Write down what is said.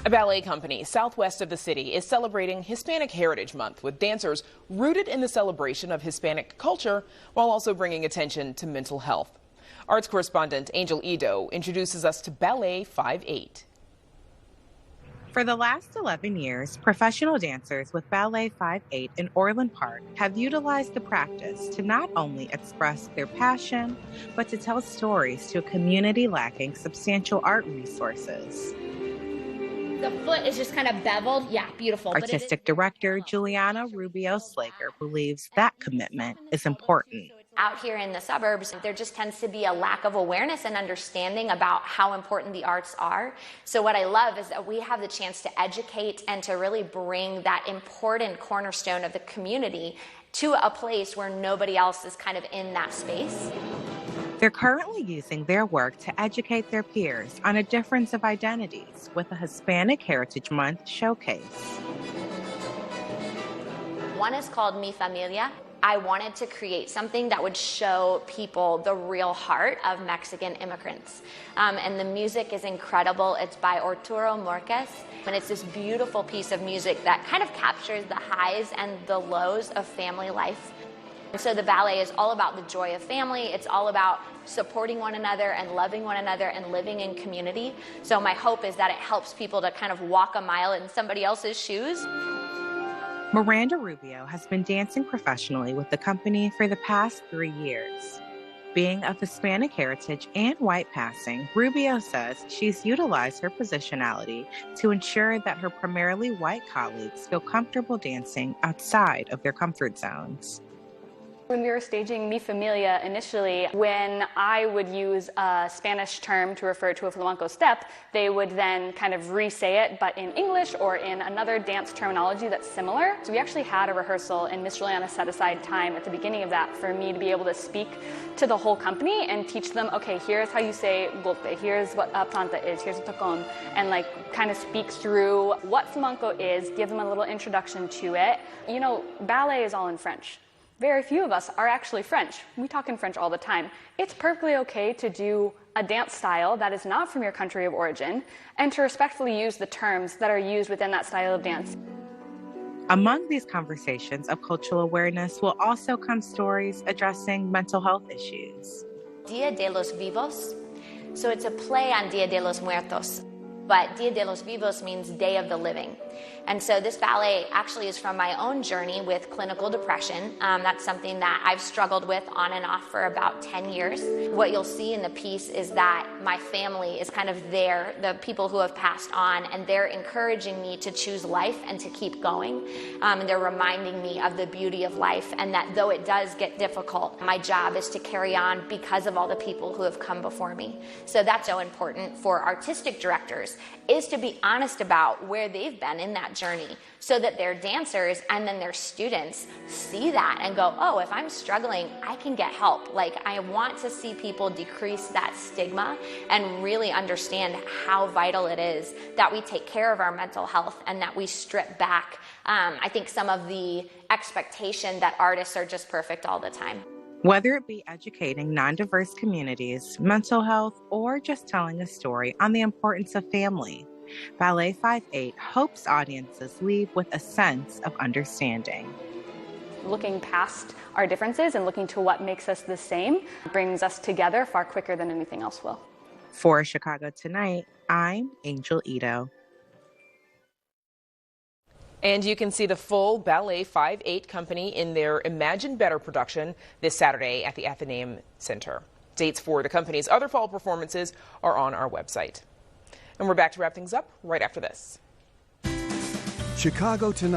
A ballet company southwest of the city is celebrating Hispanic Heritage Month with dancers rooted in the celebration of Hispanic culture while also bringing attention to mental health. Arts correspondent Angel Ito introduces us to Ballet 5-8. For the last 11 years, professional dancers with Ballet 5-8 in Orland Park have utilized the practice to not only express their passion, but to tell stories to a community lacking substantial art resources. The foot is just kind of beveled. Yeah, beautiful. Artistic director Julianna Rubio Slager believes that commitment is important. Out here in the suburbs, there just tends to be a lack of awareness and understanding about how important the arts are. So what I love is that we have the chance to educate and to really bring that important cornerstone of the community to a place where nobody else is kind of in that space. They're currently using their work to educate their peers on a difference of identities with a Hispanic Heritage Month showcase. One is called Mi Familia. I wanted to create something that would show people the real heart of Mexican immigrants. And the music is incredible. It's by Arturo Márquez. And it's this beautiful piece of music that kind of captures the highs and the lows of family life. And so the ballet is all about the joy of family. It's all about supporting one another and loving one another and living in community. So my hope is that it helps people to kind of walk a mile in somebody else's shoes. Miranda Rubio has been dancing professionally with the company for the past 3 years. Being of Hispanic heritage and white passing, Rubio says she's utilized her positionality to ensure that her primarily white colleagues feel comfortable dancing outside of their comfort zones. When we were staging Mi Familia initially, when I would use a Spanish term to refer to a flamenco step, they would then kind of re-say it, but in English or in another dance terminology that's similar. So we actually had a rehearsal, and Miss Julianna set aside time at the beginning of that for me to be able to speak to the whole company and teach them, okay, here's how you say golpe, here's what a planta is, here's a tacón, and like kind of speak through what flamenco is, give them a little introduction to it. You know, ballet is all in French. Very few of us are actually French. We talk in French all the time. It's perfectly okay to do a dance style that is not from your country of origin and to respectfully use the terms that are used within that style of dance. Among these conversations of cultural awareness will also come stories addressing mental health issues. Dia de los Vivos. So it's a play on Dia de los Muertos. But Dia de los Vivos means Day of the Living. And so this ballet actually is from my own journey with clinical depression. That's something that I've struggled with on and off for about 10 years. What you'll see in the piece is that my family is kind of there, the people who have passed on, and they're encouraging me to choose life and to keep going. And they're reminding me of the beauty of life and that though it does get difficult, my job is to carry on because of all the people who have come before me. So that's so important for artistic directors, is to be honest about where they've been in that journey so that their dancers and then their students see that and go, oh, if I'm struggling, I can get help. Like, I want to see people decrease that stigma and really understand how vital it is that we take care of our mental health and that we strip back, I think, some of the expectation that artists are just perfect all the time. Whether it be educating non-diverse communities, mental health, or just telling a story on the importance of family, Ballet 5-8 hopes audiences leave with a sense of understanding. Looking past our differences and looking to what makes us the same brings us together far quicker than anything else will. For Chicago Tonight, I'm Angel Ito. And you can see the full Ballet 5-8 company in their Imagine Better production this Saturday at the Athenaeum Center. Dates for the company's other fall performances are on our website. And we're back to wrap things up right after this. Chicago Tonight.